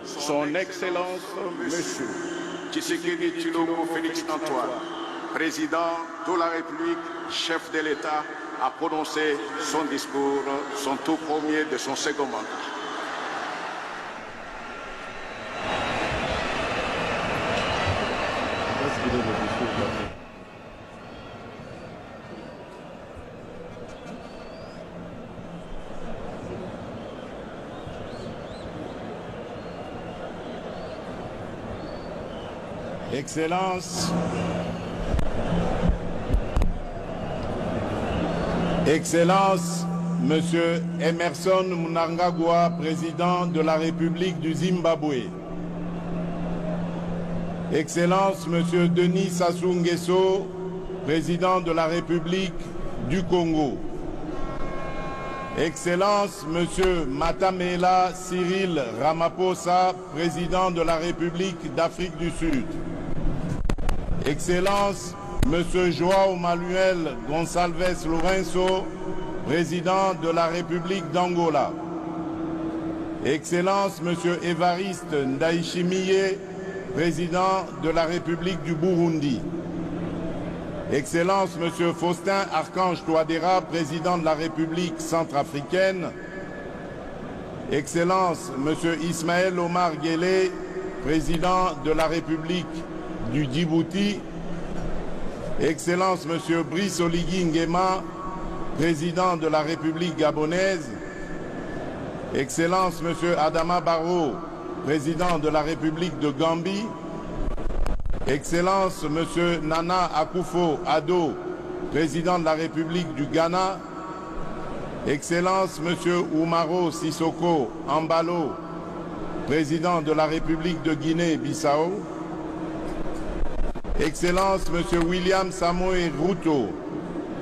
Son Excellence, Monsieur Tshisekedi Tshilombo Félix Antoine, Président de la République, chef de l'État, a prononcé son discours, son tout premier de son second mandat. Excellence, Monsieur Emerson Mnangagwa, Président de la République du Zimbabwe. Excellence, Monsieur Denis Sassou Nguesso, Président de la République du Congo. Excellence, Monsieur Matamela Cyril Ramaphosa, Président de la République d'Afrique du Sud. Excellence, Monsieur João Manuel Gonçalves Lourenço, Président de la République d'Angola. Excellence, Monsieur Évariste Ndayishimiye, Président de la République du Burundi. Excellence, Monsieur Faustin Archange Touadéra, Président de la République centrafricaine. Excellence, Monsieur Ismaël Omar Guelleh, Président de la République du Djibouti. Excellence, Monsieur Brice Oligui Nguema, Président de la République gabonaise. Excellence, Monsieur Adama Barrow, Président de la République de Gambie. Excellence, Monsieur Nana Akufo-Addo, Président de la République du Ghana. Excellence, Monsieur Oumaro Sissoko Embalo, Président de la République de Guinée-Bissau. Excellence, Monsieur William Samoei Ruto,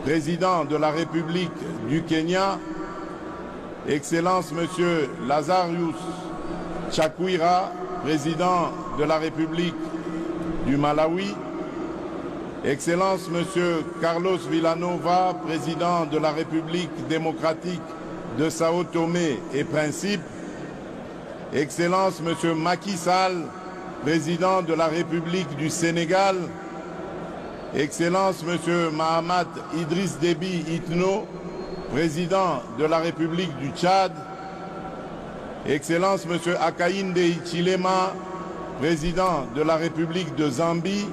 Président de la République du Kenya. Excellence, Monsieur Lazarus Chakwera, Président de la République du Malawi. Excellence, Monsieur Carlos Villanova, Président de la République démocratique de Sao Tomé et Principe. Excellence, Monsieur Macky Sall, Président de la République du Sénégal. Excellence, Monsieur Mahamat Idriss Déby Itno, Président de la République du Tchad. Excellence, Monsieur Hakainde Hichilema, Président de la République de Zambie.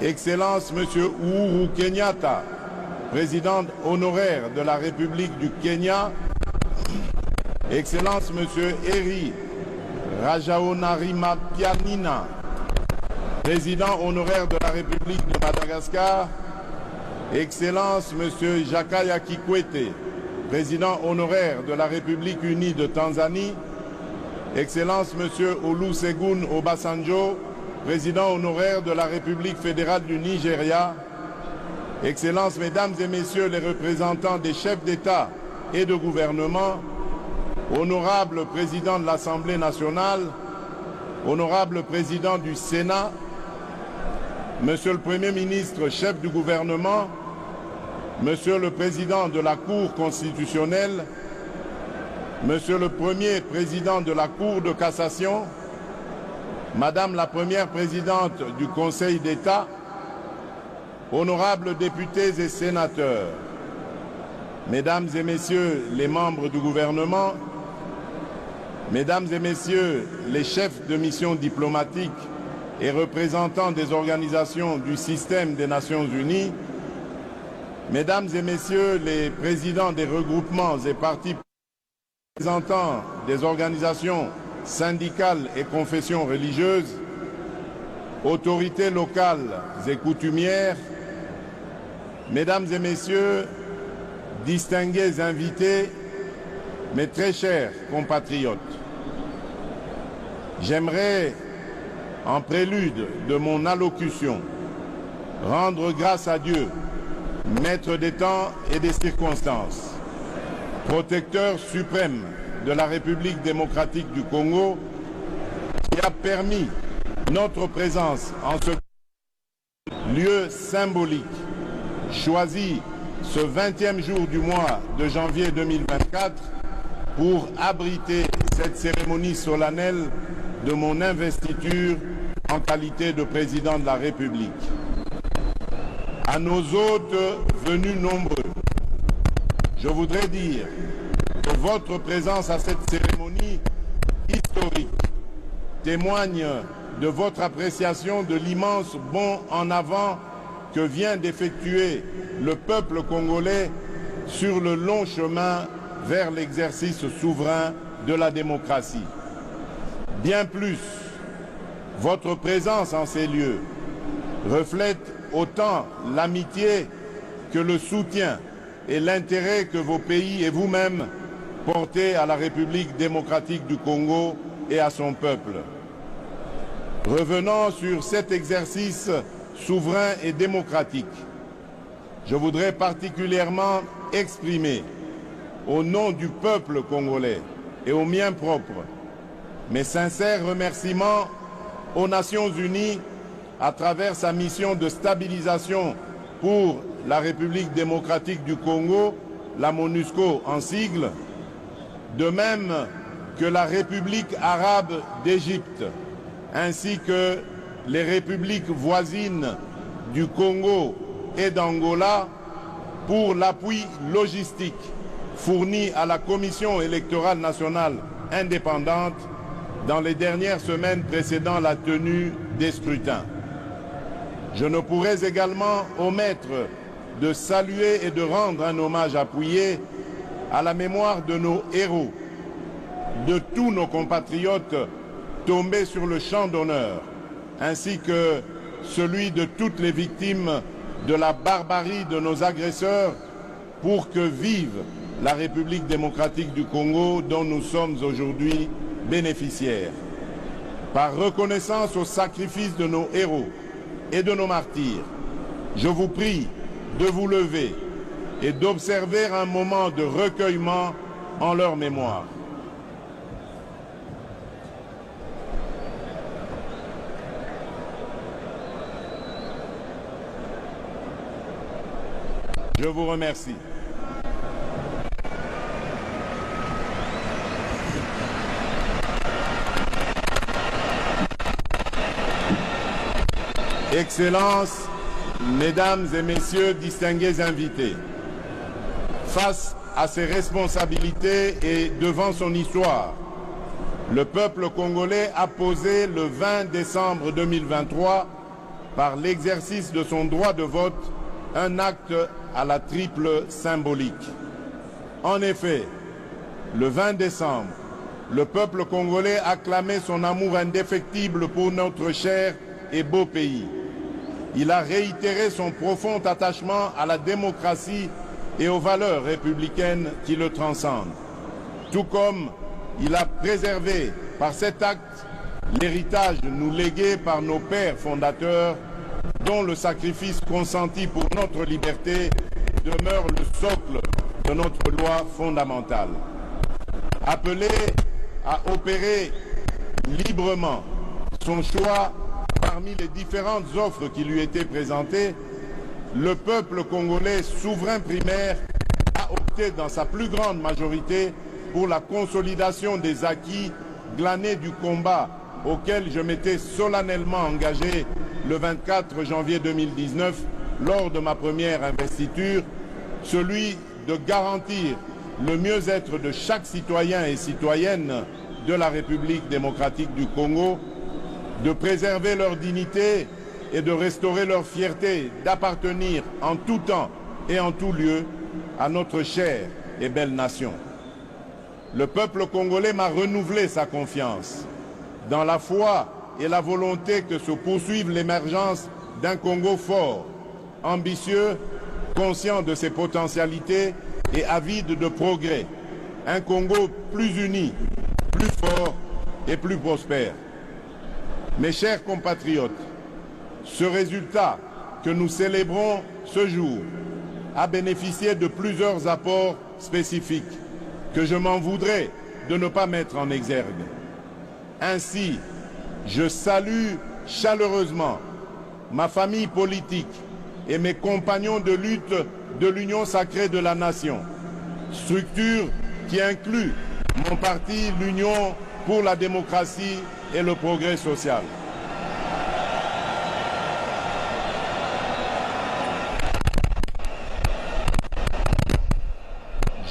Excellence, Monsieur Uhuru Kenyatta, Président honoraire de la République du Kenya. Excellence, Monsieur Eri Rajaonarimampianina, Président honoraire de la République de Madagascar. Excellence, Monsieur Jakaya Kikwete, Président honoraire de la République unie de Tanzanie. Excellence, Monsieur Olusegun Obasanjo, Président honoraire de la République fédérale du Nigeria. Excellences, Mesdames et Messieurs les représentants des chefs d'État et de gouvernement, Honorable Président de l'Assemblée nationale, Honorable Président du Sénat, Monsieur le Premier ministre, chef du gouvernement, Monsieur le Président de la Cour constitutionnelle, Monsieur le Premier Président de la Cour de cassation, Madame la Première Présidente du Conseil d'État, honorables députés et sénateurs, Mesdames et Messieurs les membres du gouvernement, Mesdames et Messieurs les chefs de mission diplomatique et représentants des organisations du système des Nations Unies, Mesdames et Messieurs les présidents des regroupements et partis représentants des organisations syndicales et confessions religieuses, autorités locales et coutumières, Mesdames et Messieurs, distingués invités, mes très chers compatriotes, j'aimerais, en prélude de mon allocution, rendre grâce à Dieu, maître des temps et des circonstances, protecteur suprême de la République démocratique du Congo, qui a permis notre présence en ce lieu symbolique, choisi ce 20e jour du mois de janvier 2024 pour abriter cette cérémonie solennelle de mon investiture en qualité de président de la République. À nos hôtes venus nombreux, je voudrais dire que votre présence à cette cérémonie historique témoigne de votre appréciation de l'immense bond en avant que vient d'effectuer le peuple congolais sur le long chemin vers l'exercice souverain de la démocratie. Bien plus, votre présence en ces lieux reflète autant l'amitié que le soutien et l'intérêt que vos pays et vous-même portez à la République démocratique du Congo et à son peuple. Revenant sur cet exercice souverain et démocratique, je voudrais particulièrement exprimer, au nom du peuple congolais et au mien propre, mes sincères remerciements aux Nations Unies à travers sa mission de stabilisation pour la République démocratique du Congo, la MONUSCO en sigle, de même que la République arabe d'Égypte, ainsi que les républiques voisines du Congo et d'Angola pour l'appui logistique fourni à la Commission électorale nationale indépendante dans les dernières semaines précédant la tenue des scrutins. Je ne pourrais également omettre de saluer et de rendre un hommage appuyé à la mémoire de nos héros, de tous nos compatriotes tombés sur le champ d'honneur, ainsi que celui de toutes les victimes de la barbarie de nos agresseurs, pour que vive la République démocratique du Congo dont nous sommes aujourd'hui bénéficiaires. Par reconnaissance au sacrifice de nos héros et de nos martyrs, je vous prie de vous lever et d'observer un moment de recueillement en leur mémoire. Je vous remercie. Excellences, Mesdames et Messieurs distingués invités, face à ses responsabilités et devant son histoire, le peuple congolais a posé le 20 décembre 2023, par l'exercice de son droit de vote, un acte à la triple symbolique. En effet, le 20 décembre, le peuple congolais a clamé son amour indéfectible pour notre cher et beau pays. Il a réitéré son profond attachement à la démocratie et aux valeurs républicaines qui le transcendent. Tout comme il a préservé par cet acte l'héritage nous légué par nos pères fondateurs, dont le sacrifice consenti pour notre liberté demeure le socle de notre loi fondamentale. Appelé à opérer librement son choix parmi les différentes offres qui lui étaient présentées, le peuple congolais souverain primaire a opté dans sa plus grande majorité pour la consolidation des acquis glanés du combat auquel je m'étais solennellement engagé le 24 janvier 2019 lors de ma première investiture, celui de garantir le mieux-être de chaque citoyen et citoyenne de la République démocratique du Congo, de préserver leur dignité et de restaurer leur fierté d'appartenir en tout temps et en tout lieu à notre chère et belle nation. Le peuple congolais m'a renouvelé sa confiance dans la foi et la volonté que se poursuive l'émergence d'un Congo fort, ambitieux, conscient de ses potentialités et avide de progrès. Un Congo plus uni, plus fort et plus prospère. Mes chers compatriotes, ce résultat que nous célébrons ce jour a bénéficié de plusieurs apports spécifiques que je m'en voudrais de ne pas mettre en exergue. Ainsi, je salue chaleureusement ma famille politique et mes compagnons de lutte de l'Union sacrée de la nation, structure qui inclut mon parti, l'Union pour la démocratie et le progrès social.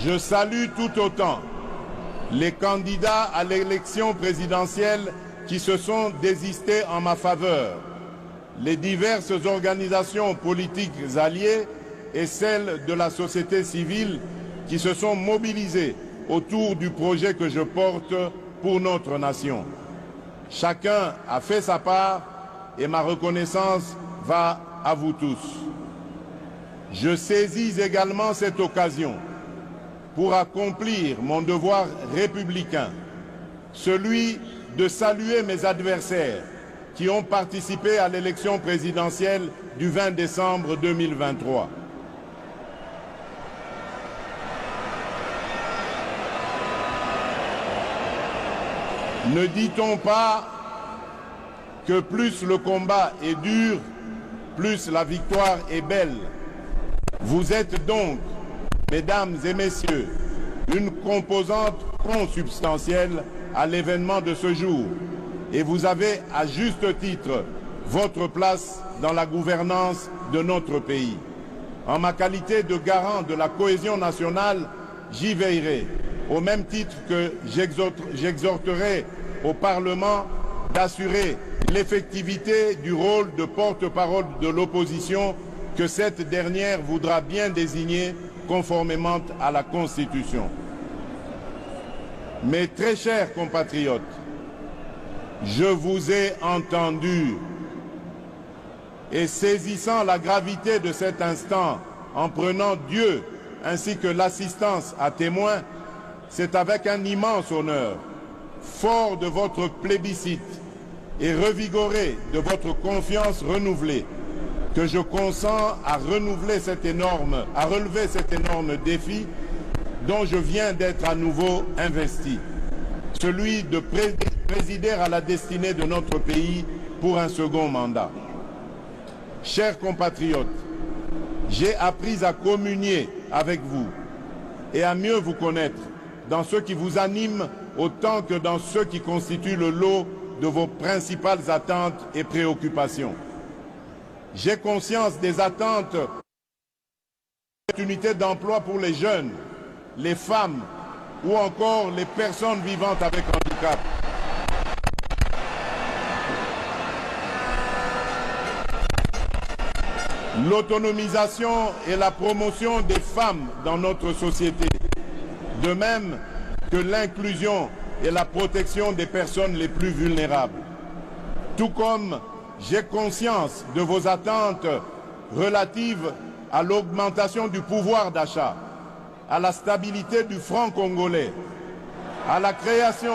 Je salue tout autant les candidats à l'élection présidentielle qui se sont désistés en ma faveur, les diverses organisations politiques alliées et celles de la société civile qui se sont mobilisées autour du projet que je porte pour notre nation. Chacun a fait sa part et ma reconnaissance va à vous tous. Je saisis également cette occasion pour accomplir mon devoir républicain, celui de saluer mes adversaires qui ont participé à l'élection présidentielle du 20 décembre 2023. Ne dit-on pas que plus le combat est dur, plus la victoire est belle? Vous êtes donc, mesdames et messieurs, une composante consubstantielle à l'événement de ce jour et vous avez à juste titre votre place dans la gouvernance de notre pays. En ma qualité de garant de la cohésion nationale, j'y veillerai, au même titre que j'exhorterai au Parlement d'assurer l'effectivité du rôle de porte-parole de l'opposition que cette dernière voudra bien désigner conformément à la Constitution. Mes très chers compatriotes, je vous ai entendus et saisissant la gravité de cet instant, en prenant Dieu ainsi que l'assistance à témoin, c'est avec un immense honneur, fort de votre plébiscite et revigoré de votre confiance renouvelée, que je consens à relever cet énorme défi dont je viens d'être à nouveau investi, celui de présider à la destinée de notre pays pour un second mandat. Chers compatriotes, j'ai appris à communier avec vous et à mieux vous connaître dans ce qui vous anime autant que dans ce qui constitue le lot de vos principales attentes et préoccupations. J'ai conscience des attentes, opportunités d'emploi pour les jeunes, les femmes ou encore les personnes vivantes avec handicap. L'autonomisation et la promotion des femmes dans notre société, de même que l'inclusion et la protection des personnes les plus vulnérables. Tout comme j'ai conscience de vos attentes relatives à l'augmentation du pouvoir d'achat, à la stabilité du franc congolais, à la création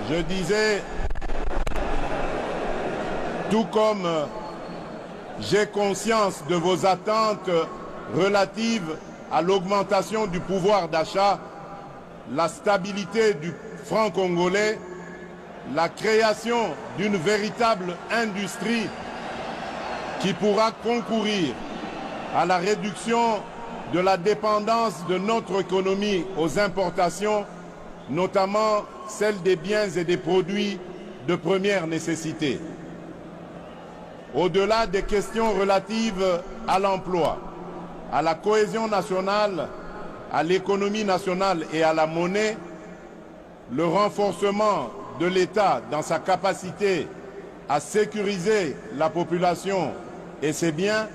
Je disais, tout comme j'ai conscience de vos attentes relatives à l'augmentation du pouvoir d'achat, la stabilité du franc congolais, la création d'une véritable industrie qui pourra concourir à la réduction de la dépendance de notre économie aux importations, notamment celle des biens et des produits de première nécessité. Au-delà des questions relatives à l'emploi, à la cohésion nationale, à l'économie nationale et à la monnaie, le renforcement de l'État dans sa capacité à sécuriser la population et ses biens,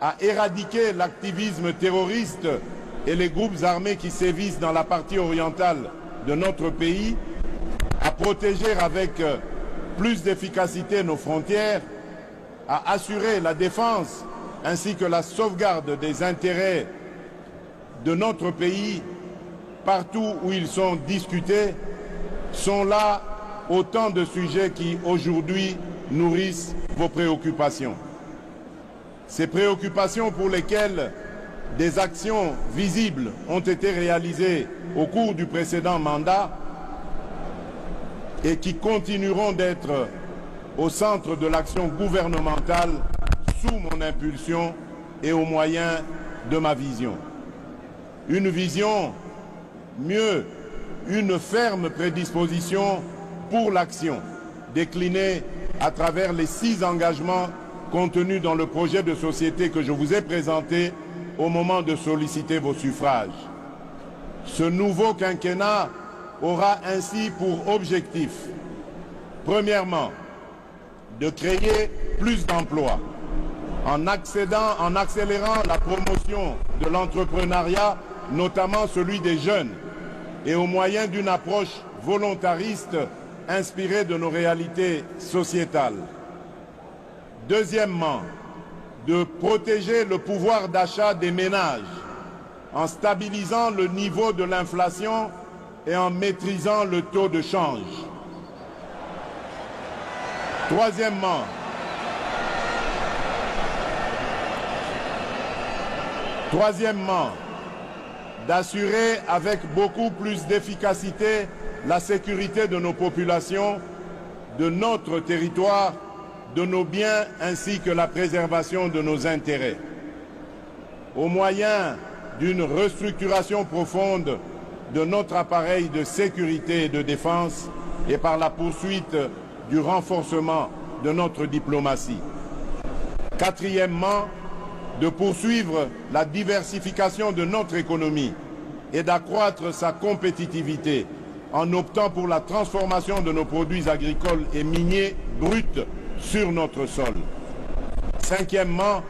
à éradiquer l'activisme terroriste et les groupes armés qui sévissent dans la partie orientale de notre pays, à protéger avec plus d'efficacité nos frontières, à assurer la défense ainsi que la sauvegarde des intérêts de notre pays partout où ils sont discutés, sont là autant de sujets qui aujourd'hui nourrissent vos préoccupations. Ces préoccupations pour lesquelles des actions visibles ont été réalisées au cours du précédent mandat et qui continueront d'être au centre de l'action gouvernementale sous mon impulsion et au moyen de ma vision. Une vision, mieux, une ferme prédisposition pour l'action, déclinée à travers les 6 engagements contenus dans le projet de société que je vous ai présenté au moment de solliciter vos suffrages. Ce nouveau quinquennat aura ainsi pour objectif, premièrement, de créer plus d'emplois en accélérant la promotion de l'entrepreneuriat, notamment celui des jeunes, et au moyen d'une approche volontariste inspirée de nos réalités sociétales. Deuxièmement, de protéger le pouvoir d'achat des ménages en stabilisant le niveau de l'inflation et en maîtrisant le taux de change. Troisièmement, d'assurer avec beaucoup plus d'efficacité la sécurité de nos populations, de notre territoire, de nos biens ainsi que la préservation de nos intérêts. Au moyen d'une restructuration profonde de notre appareil de sécurité et de défense et par la poursuite du renforcement de notre diplomatie. Quatrièmement, de poursuivre la diversification de notre économie et d'accroître sa compétitivité en optant pour la transformation de nos produits agricoles et miniers bruts sur notre sol. Cinquièmement,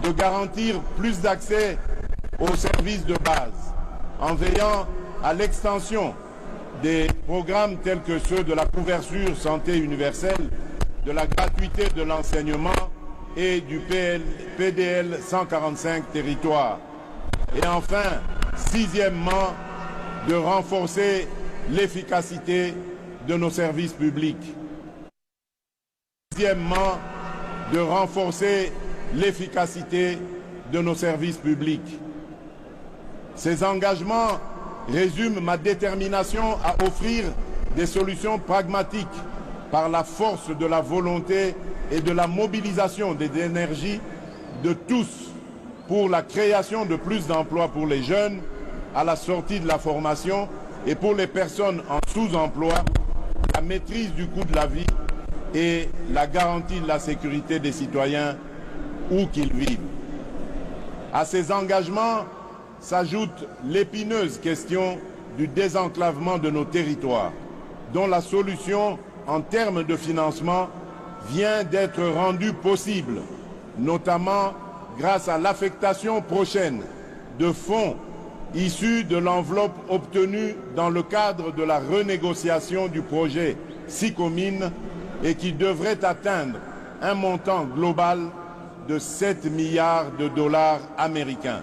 de garantir plus d'accès aux services de base en veillant à l'extension des programmes tels que ceux de la couverture santé universelle, de la gratuité de l'enseignement et du PDL 145 territoires. Et enfin, sixièmement, de renforcer l'efficacité de nos services publics. Sixièmement, de renforcer l'efficacité de nos services publics. Ces engagements résument ma détermination à offrir des solutions pragmatiques par la force de la volonté et de la mobilisation des énergies de tous pour la création de plus d'emplois pour les jeunes à la sortie de la formation et pour les personnes en sous-emploi, la maîtrise du coût de la vie et la garantie de la sécurité des citoyens où qu'ils vivent. À ces engagements s'ajoute l'épineuse question du désenclavement de nos territoires, dont la solution en termes de financement vient d'être rendue possible, notamment grâce à l'affectation prochaine de fonds issus de l'enveloppe obtenue dans le cadre de la renégociation du projet SICOMINE et qui devrait atteindre un montant global de 7 milliards de dollars américains.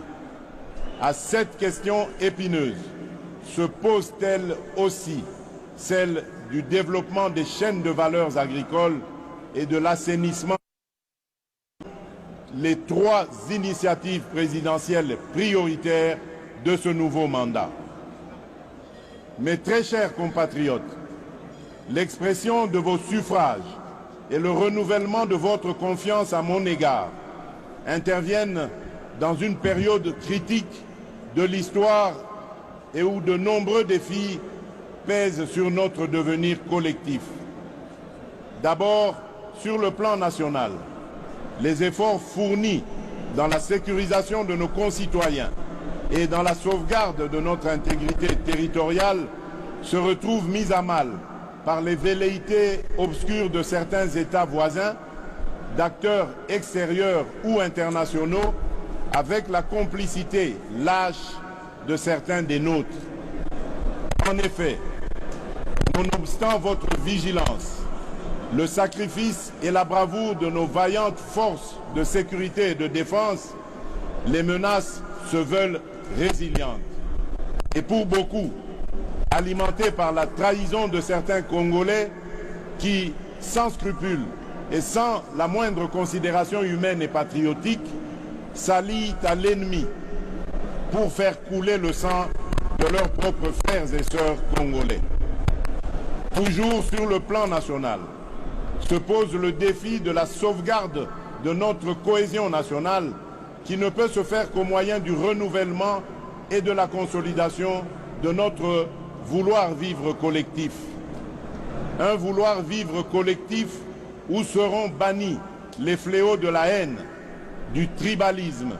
À cette question épineuse se pose-t-elle aussi celle du développement des chaînes de valeurs agricoles et de l'assainissement. Les 3 initiatives présidentielles prioritaires de ce nouveau mandat. Mes très chers compatriotes, l'expression de vos suffrages et le renouvellement de votre confiance à mon égard interviennent dans une période critique de l'histoire et où de nombreux défis pèsent sur notre devenir collectif. D'abord, sur le plan national, les efforts fournis dans la sécurisation de nos concitoyens et dans la sauvegarde de notre intégrité territoriale se retrouvent mis à mal par les velléités obscures de certains États voisins, d'acteurs extérieurs ou internationaux, avec la complicité lâche de certains des nôtres. En effet, nonobstant votre vigilance, le sacrifice et la bravoure de nos vaillantes forces de sécurité et de défense, les menaces se veulent résilientes. Et pour beaucoup, alimentées par la trahison de certains Congolais qui, sans scrupules et sans la moindre considération humaine et patriotique, s'allient à l'ennemi pour faire couler le sang de leurs propres frères et sœurs congolais. Toujours sur le plan national, se pose le défi de la sauvegarde de notre cohésion nationale qui ne peut se faire qu'au moyen du renouvellement et de la consolidation de notre vouloir vivre collectif. Un vouloir vivre collectif où seront bannis les fléaux de la haine, du tribalisme,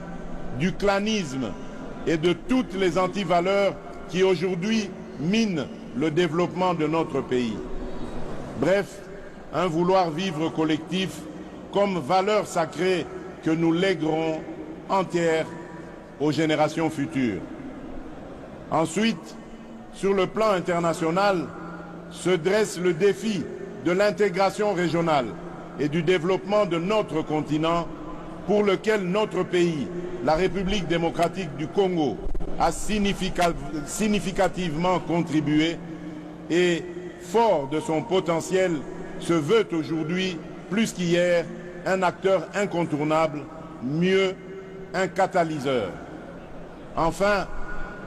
du clanisme et de toutes les antivaleurs qui aujourd'hui minent le développement de notre pays. Bref, un vouloir vivre collectif comme valeur sacrée que nous léguerons entière aux générations futures. Ensuite, sur le plan international, se dresse le défi de l'intégration régionale et du développement de notre continent pour lequel notre pays, la République démocratique du Congo, a significativement contribué et, fort de son potentiel, se veut aujourd'hui, plus qu'hier, un acteur incontournable, mieux, un catalyseur. Enfin,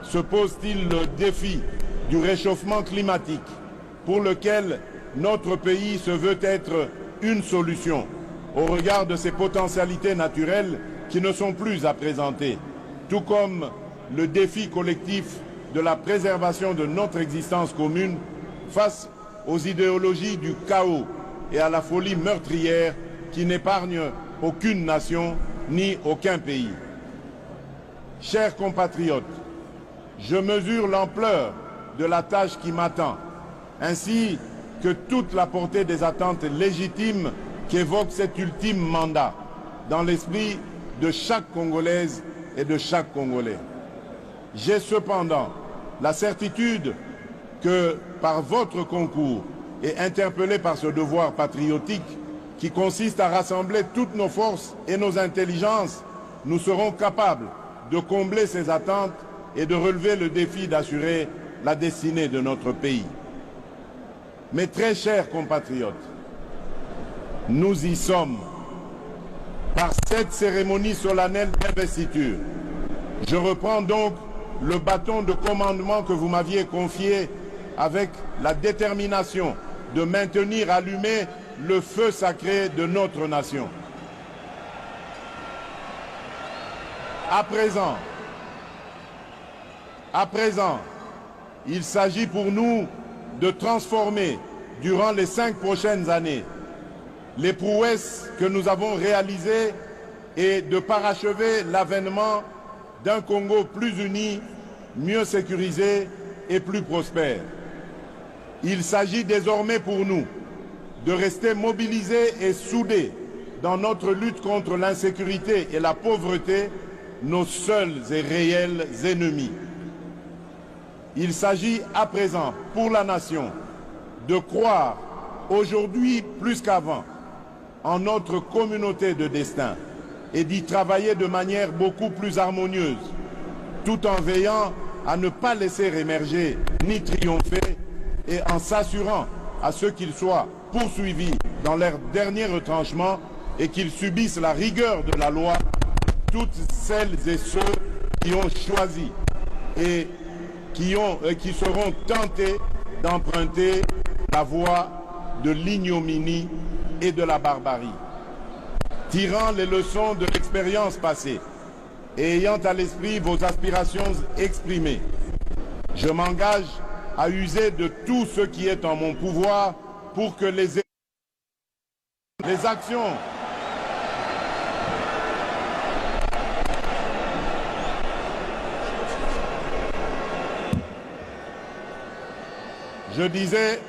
se pose-t-il le défi du réchauffement climatique pour lequel notre pays se veut être une solution au regard de ses potentialités naturelles qui ne sont plus à présenter, tout comme le défi collectif de la préservation de notre existence commune face aux idéologies du chaos et à la folie meurtrière qui n'épargnent aucune nation ni aucun pays. Chers compatriotes, je mesure l'ampleur de la tâche qui m'attend, ainsi que toute la portée des attentes légitimes qu'évoque cet ultime mandat dans l'esprit de chaque Congolaise et de chaque Congolais. J'ai cependant la certitude que, par votre concours et interpellé par ce devoir patriotique qui consiste à rassembler toutes nos forces et nos intelligences, nous serons capables de combler ces attentes et de relever le défi d'assurer la destinée de notre pays. Mes très chers compatriotes, nous y sommes. Par cette cérémonie solennelle d'investiture, je reprends donc le bâton de commandement que vous m'aviez confié avec la détermination de maintenir allumé le feu sacré de notre nation. À présent, il s'agit pour nous de transformer durant les 5 prochaines années les prouesses que nous avons réalisées et de parachever l'avènement d'un Congo plus uni, mieux sécurisé et plus prospère. Il s'agit désormais pour nous de rester mobilisés et soudés dans notre lutte contre l'insécurité et la pauvreté, nos seuls et réels ennemis. Il s'agit à présent pour la nation de croire aujourd'hui plus qu'avant en notre communauté de destin et d'y travailler de manière beaucoup plus harmonieuse, tout en veillant à ne pas laisser émerger ni triompher et en s'assurant à ceux qu'ils soient poursuivis dans leur dernier retranchement et qu'ils subissent la rigueur de la loi, toutes celles et ceux qui ont choisi et qui seront tentés d'emprunter la voie de l'ignominie et de la barbarie. Tirant les leçons de l'expérience passée et ayant à l'esprit vos aspirations exprimées, je m'engage à user de tout ce qui est en mon pouvoir pour que les actions je disais,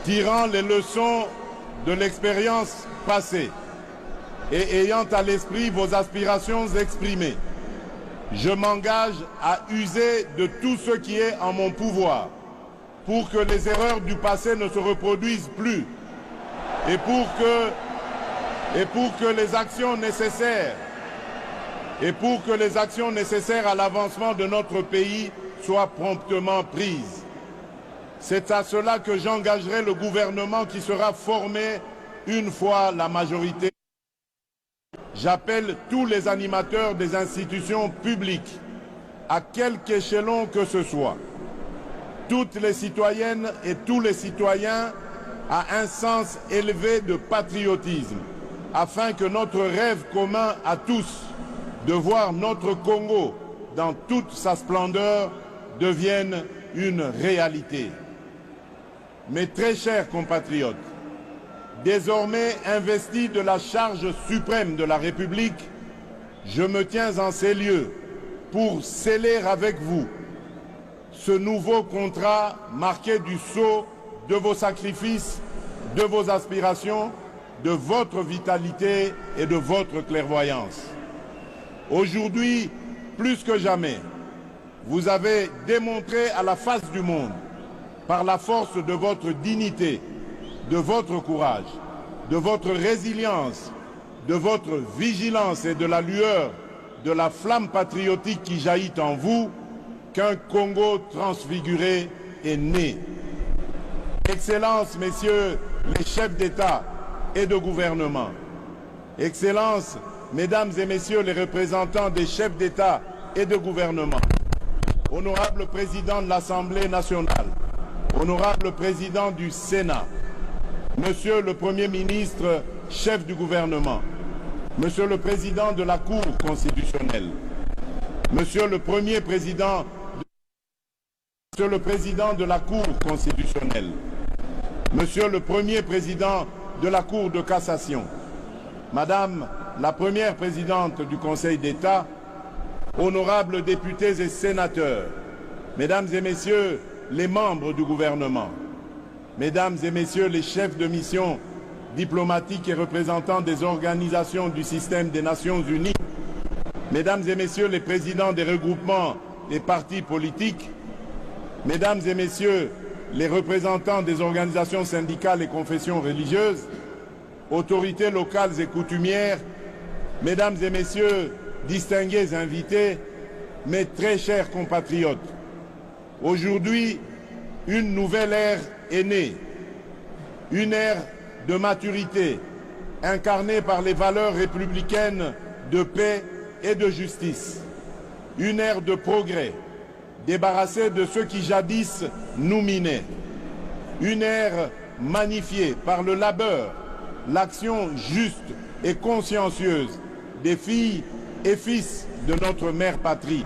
tirant les leçons de l'expérience passée et ayant à l'esprit vos aspirations exprimées, je m'engage à user de tout ce qui est en mon pouvoir pour que les erreurs du passé ne se reproduisent plus et pour que les actions nécessaires à l'avancement de notre pays soient promptement prises. C'est à cela que j'engagerai le gouvernement qui sera formé une fois la majorité. J'appelle tous les animateurs des institutions publiques, à quelque échelon que ce soit, toutes les citoyennes et tous les citoyens à un sens élevé de patriotisme, afin que notre rêve commun à tous de voir notre Congo dans toute sa splendeur devienne une réalité. Mes très chers compatriotes, désormais investi de la charge suprême de la République, je me tiens en ces lieux pour sceller avec vous ce nouveau contrat marqué du sceau de vos sacrifices, de vos aspirations, de votre vitalité et de votre clairvoyance. Aujourd'hui, plus que jamais, vous avez démontré à la face du monde, par la force de votre dignité, de votre courage, de votre résilience, de votre vigilance et de la lueur de la flamme patriotique qui jaillit en vous, qu'un Congo transfiguré est né. Excellences, messieurs les chefs d'État et de gouvernement, Excellences, mesdames et messieurs les représentants des chefs d'État et de gouvernement, honorable président de l'Assemblée nationale, honorable président du Sénat, monsieur le Premier ministre, chef du gouvernement, monsieur le président de la Cour constitutionnelle, monsieur le premier président de la Cour constitutionnelle, monsieur le premier président de la Cour de cassation, madame la première présidente du Conseil d'État, honorables députés et sénateurs, mesdames et messieurs les membres du gouvernement, mesdames et messieurs les chefs de mission diplomatiques et représentants des organisations du système des Nations Unies, mesdames et messieurs les présidents des regroupements des partis politiques, mesdames et messieurs les représentants des organisations syndicales et confessions religieuses, autorités locales et coutumières, mesdames et messieurs distingués invités, mes très chers compatriotes, aujourd'hui, une nouvelle ère est née, une ère de maturité, incarnée par les valeurs républicaines de paix et de justice, une ère de progrès, débarrassée de ceux qui jadis nous minaient, une ère magnifiée par le labeur, l'action juste et consciencieuse des filles et fils de notre mère patrie,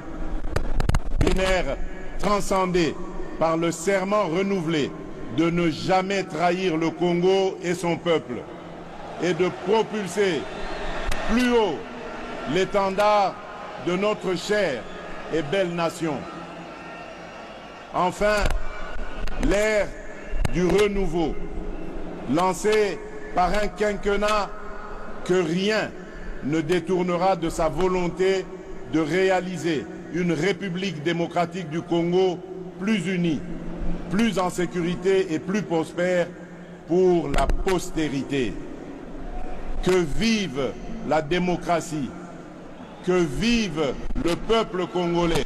une ère transcendée par le serment renouvelé de ne jamais trahir le Congo et son peuple et de propulser plus haut l'étendard de notre chère et belle nation. Enfin, l'ère du renouveau, lancée par un quinquennat que rien ne détournera de sa volonté de réaliser une République démocratique du Congo plus unie, plus en sécurité et plus prospère pour la postérité. Que vive la démocratie, que vive le peuple congolais,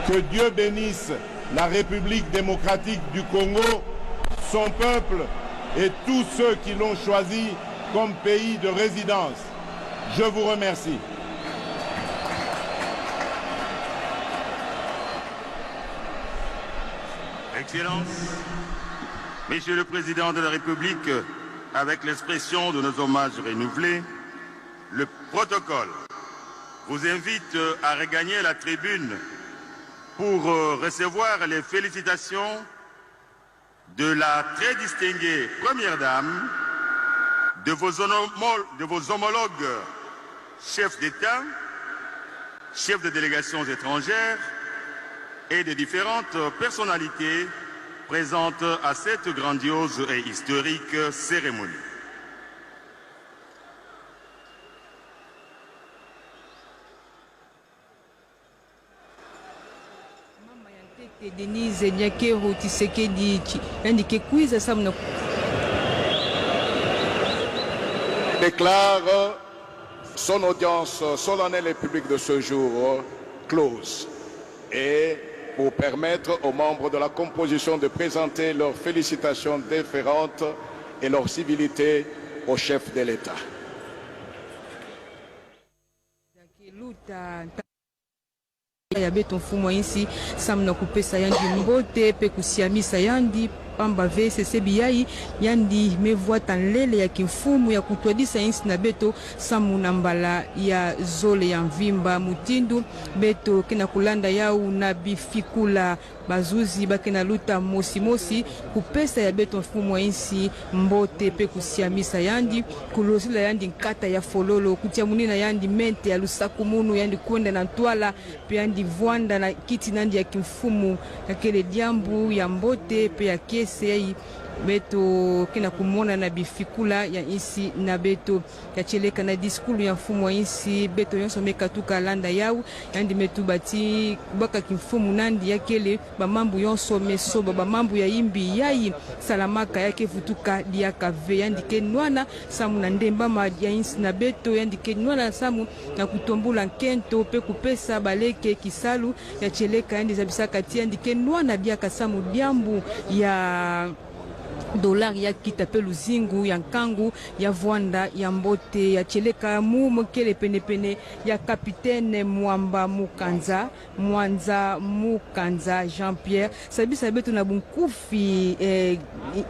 que Dieu bénisse la République démocratique du Congo, son peuple et tous ceux qui l'ont choisi comme pays de résidence. Je vous remercie. Excellences, Monsieur le Président de la République, avec l'expression de nos hommages renouvelés, le protocole vous invite à regagner la tribune pour recevoir les félicitations de la très distinguée Première Dame, de vos homologues chefs d'État, chefs de délégations étrangères et des différentes personnalités présentes à cette grandiose et historique cérémonie. Denise Nyakero Tshisekedi indiqué quiz samna déclare son audience solennelle et publique de ce jour close et pour permettre aux membres de la composition de présenter leurs félicitations déférentes et leur civilité au chef de l'État. ya beto mfumu insi samna kupesa yandi mbote pe kusiamisa yandi pamba VCC biyai yandi mevua tanlele ya kimfumu ya kutwadisa insi na beto samu na mbala ya zole ya mvimba mutindu beto kena kulanda yau na bifikula bazuzi bakena luta mosi kupesa ya beto mfumu insi mbote pe kusiamisa yandi kulosila yandi nkata ya fololo kutia munina yandi mente ya lusaku munu yandi kwenda na ntwala pe yandi vuanda na kiti nandi ya kimfumu ya kele diambu ya mbote pe ya kese beto kena kumona na bifikula ya insi na beto kacheleka na diskulu ya mfumu wa insi beto yonso mekatuka landa yau yandi metu bati kubaka kimfumu nandi yakele bamambu yonso mesoba bamambu ya imbi yai salamaka yake vutuka diaka ve yandi kenwana samu na ndemba ya insi na beto yandi kenwana samu na kutombula nkento pe kupesa baleke kisalu ya cheleka yandi zabisaka tia yandi kenwana diaka samu diambu ya dolari ya kita pe luzingu ya nkangu ya vuanda ya mbote ya cheleka mu mokele pene ya kapitaine Mwamba Mukanza Mwanza Mukanza Jean-Pierre sabisa betu na bunkufi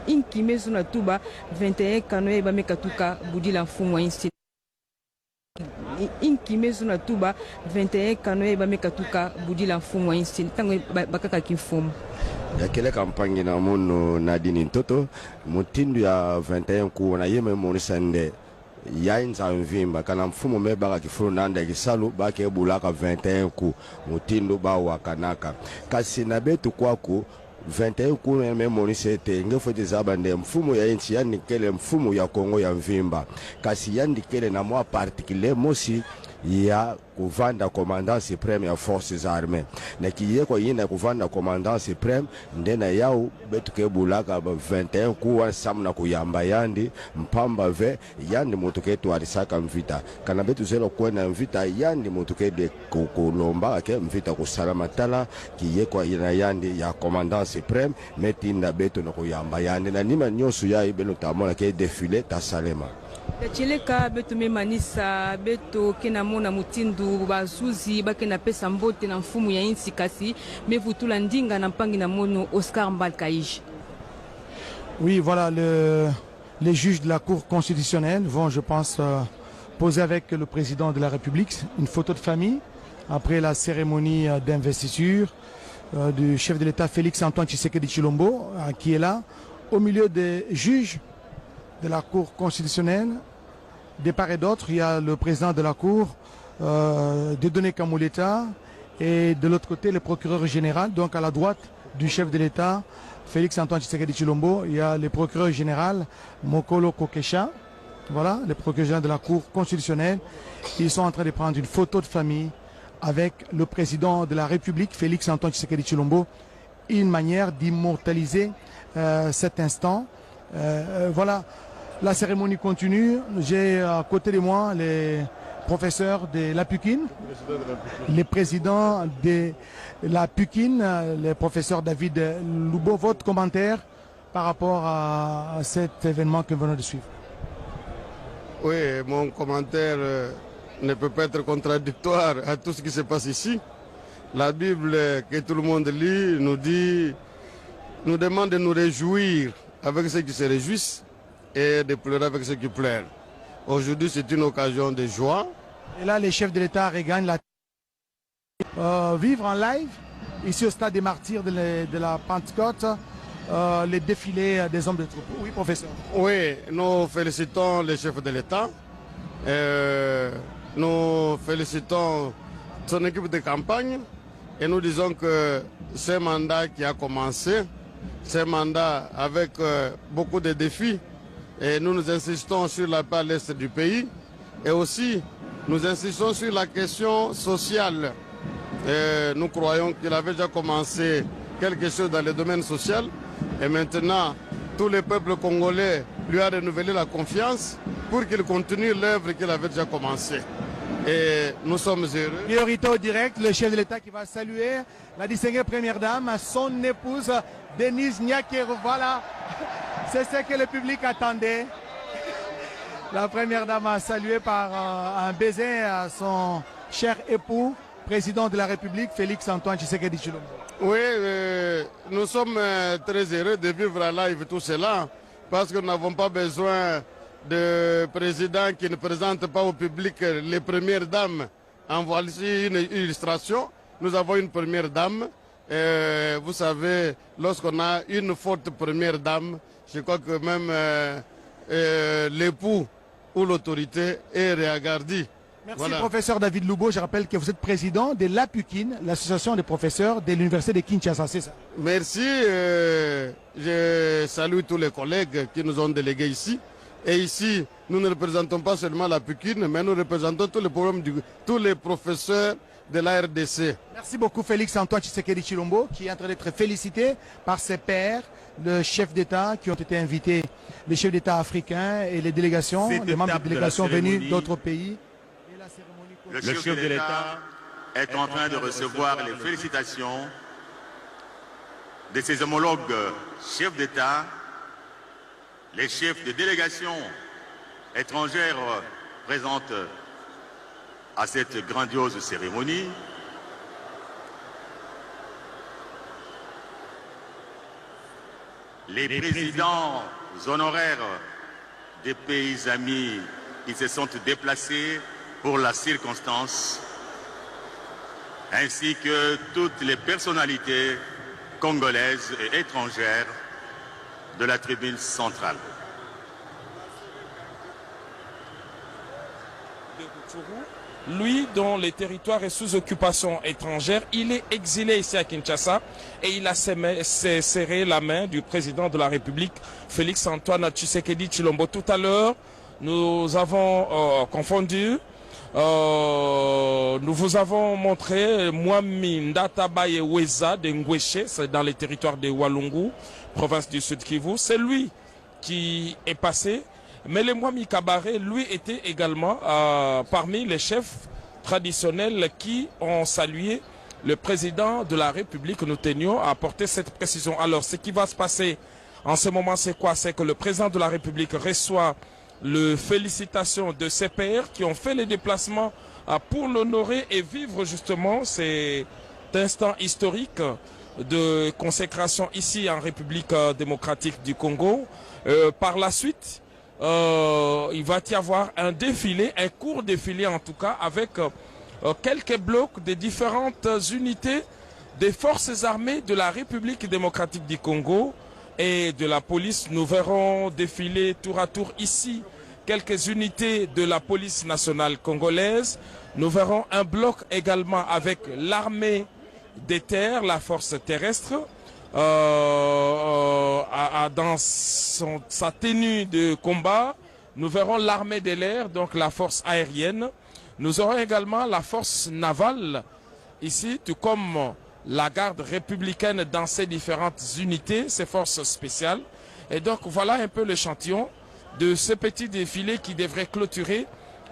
inki mezu na tuba 21 kanoe ba mekatuka budila mfumu wa insi inki mezu na tuba 21 kanoe ba mekatuka budila mfumu wa insi tango bakaka kimfumu ya kele kampanye na mono Nadine Ntoto mutindu ya 21 ku na yeme monisande ya inza mvimba kana mfumo mebaka kifuru nanda kisalu bake bulaka 21 ku mutindu ba wakanaka kasi na betu kwaku 21 ku meme monisete ngefoti zabande mfumo ya inchi yani kele mfumo ya Kongo ya mvimba kasi yandi kele na mwa particulier mosi ya kuvanda commandant supreme ya forces armées na kiye kwa yina kuvanda commandant supreme ndena yao betu kebulaka 21 kuwa samna kuyamba yandi mpamba ve yandi mutuketu alisaka mvita kana betu zelo kwena mvita yandi mutukede kukulomba ke mvita kusalama tala kiye kwa yina yandi ya commandant supreme metinda betu na kuyamba yandi na nima nyosu ya ibeno tamona ke défilé ta salema cheleka beto memanisa beto kena mona mutindu bazuzi bakena pesa mbote na mfumu ya insi kasi mevutula ndinga na mpangi na mono Oscar Mbalkaïj. Oui, voilà, les juges de la Cour constitutionnelle vont, je pense, poser avec le président de la République une photo de famille après la cérémonie d'investiture du chef de l'État Félix Antoine Tshisekedi Tshilombo, qui est là, au milieu des juges de la Cour constitutionnelle. De part et d'autre, il y a le président de la Cour, Dieudonné Kamuleta, et de l'autre côté, le procureur général. Donc à la droite du chef de l'État, Félix Antoine Tshisekedi Tshilombo, il y a le procureur général, Mokolo Kokesha. Voilà, le procureur général de la Cour constitutionnelle. Ils sont en train de prendre une photo de famille avec le président de la République, Félix Antoine Tshisekedi Tshilombo, une manière d'immortaliser cet instant. Voilà, la cérémonie continue. J'ai à côté de moi les professeurs de la PUCIN, les présidents de la PUCIN, le professeur David Loubo. Votre commentaire par rapport à cet événement que nous venons de suivre? Oui, mon commentaire ne peut pas être contradictoire à tout ce qui se passe ici. La Bible que tout le monde lit nous demande de nous réjouir avec ceux qui se réjouissent et de pleurer avec ceux qui pleurent. Aujourd'hui, c'est une occasion de joie. Et là, les chefs de l'État regagnent la vivre en live, ici au stade des martyrs de la Pentecôte, les défilés des hommes de troupe. Oui, professeur. Oui, nous félicitons les chefs de l'État. Nous félicitons son équipe de campagne et nous disons que ce mandat qui a commencé, ce mandat avec beaucoup de défis, et nous insistons sur la paix à l'est du pays et aussi nous insistons sur la question sociale. Nous croyons qu'il avait déjà commencé quelque chose dans le domaine social et maintenant tout le peuple congolais lui a renouvelé la confiance pour qu'il continue l'œuvre qu'il avait déjà commencée. Et nous sommes heureux. Priorité au direct, le chef de l'État qui va saluer la distinguée première dame, son épouse Denise Nyakero. Voilà, c'est ce que le public attendait. La première dame a salué par un baiser à son cher époux. président de la République, Félix Antoine Tshisekedi Tshilombo. Oui, nous sommes très heureux de vivre à live tout cela, parce que nous n'avons pas besoin de président qui ne présente pas au public les premières dames. En voici une illustration. Nous avons une première dame. Vous savez, lorsqu'on a une forte première dame, je crois que même l'époux ou l'autorité est regardé. Merci, voilà. Professeur David Loubo. Je rappelle que vous êtes président de l'APUKIN, l'association des professeurs de l'université de Kinshasa, c'est ça? Merci. Je salue tous les collègues qui nous ont délégués ici. Et ici, nous ne représentons pas seulement l'APUKIN, mais nous représentons tous les professeurs de la RDC. Merci beaucoup, Félix Antoine Tshisekedi Tshilombo, qui est en train d'être félicité par ses pairs, le chef d'État qui ont été invités, les chefs d'État africains et les délégations, les membres de délégations venus d'autres pays. Le chef de l'État est en train de recevoir les félicitations de ses homologues chefs d'État, les chefs de délégations étrangères présentes à cette grandiose cérémonie. Les présidents honoraires des pays amis qui se sont déplacés pour la circonstance, ainsi que toutes les personnalités congolaises et étrangères de la tribune centrale. Lui, dont le territoire est sous occupation étrangère, il est exilé ici à Kinshasa et il a serré la main du président de la République, Félix Antoine Tshisekedi Tshilombo. Tout à l'heure, nous avons confondu, nous vous avons montré Mwami Ndatabaye Weza de Ngweshe, c'est dans les territoires de Walungu, province du Sud Kivu. C'est lui qui est passé. Mais le Mwami Kabaré, lui, était également parmi les chefs traditionnels qui ont salué le président de la République. Nous tenions à apporter cette précision. Alors, ce qui va se passer en ce moment, c'est quoi? C'est que le président de la République reçoit les félicitations de ses pairs qui ont fait les déplacements pour l'honorer et vivre justement cet instant historique de consécration ici en République démocratique du Congo. Par la suite, il va y avoir un défilé, un court défilé en tout cas, avec quelques blocs des différentes unités des forces armées de la République démocratique du Congo et de la police. Nous verrons défiler tour à tour ici quelques unités de la police nationale congolaise. Nous verrons un bloc également avec l'armée des terres, la force terrestre, dans sa tenue de combat. Nous verrons l'armée de l'air, donc la force aérienne. Nous aurons également la force navale ici, tout comme la garde républicaine dans ses différentes unités, ses forces spéciales. Et donc voilà un peu l'échantillon de ce petit défilé qui devrait clôturer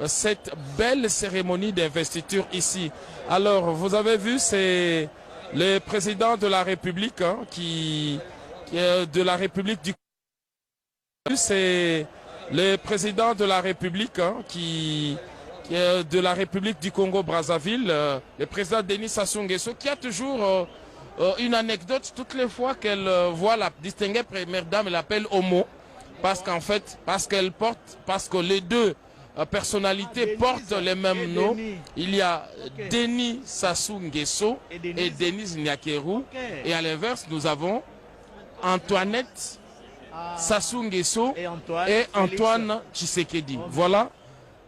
cette belle cérémonie d'investiture ici. Alors vous avez vu, c'est le président de la République de la République du Congo. C'est le président de la République de la République du Congo-Brazzaville, le président Denis Sassou Nguesso, qui a toujours une anecdote. Toutes les fois qu'elle voit la distinguée première dame, elle l'appelle Homo, parce qu'en fait, parce que les deux personnalités portent les mêmes noms. Il y a Denis Sassou Nguesso et Denis Nyakeru. Et à l'inverse, nous avons Antoinette Sassou Nguesso et Antoine Tshisekedi. Voilà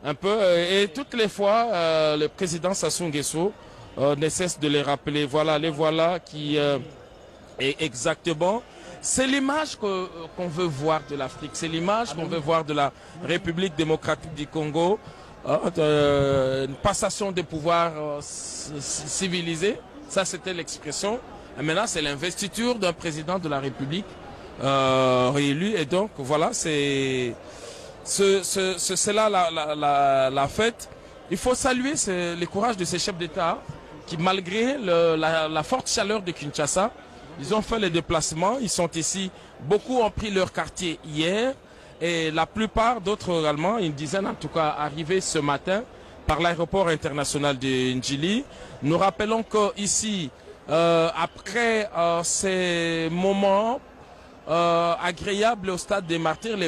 un peu. Et toutes les fois, le président Sassou Nguesso ne cesse de les rappeler. Voilà, les voilà qui est exactement. C'est l'image qu'on veut voir de l'Afrique. C'est l'image qu'on veut voir de la République démocratique du Congo. Une passation des pouvoirs civilisés. Ça, c'était l'expression. Et maintenant, c'est l'investiture d'un président de la République réélu. Et donc, voilà, c'est là la fête. Il faut saluer le courage de ces chefs d'État qui, malgré la forte chaleur de Kinshasa, ils ont fait les déplacements, ils sont ici. Beaucoup ont pris leur quartier hier et la plupart d'autres également, une dizaine en tout cas, arrivés ce matin par l'aéroport international de Ndjili. Nous rappelons qu'ici, après ces moments agréables au stade des Martyrs, les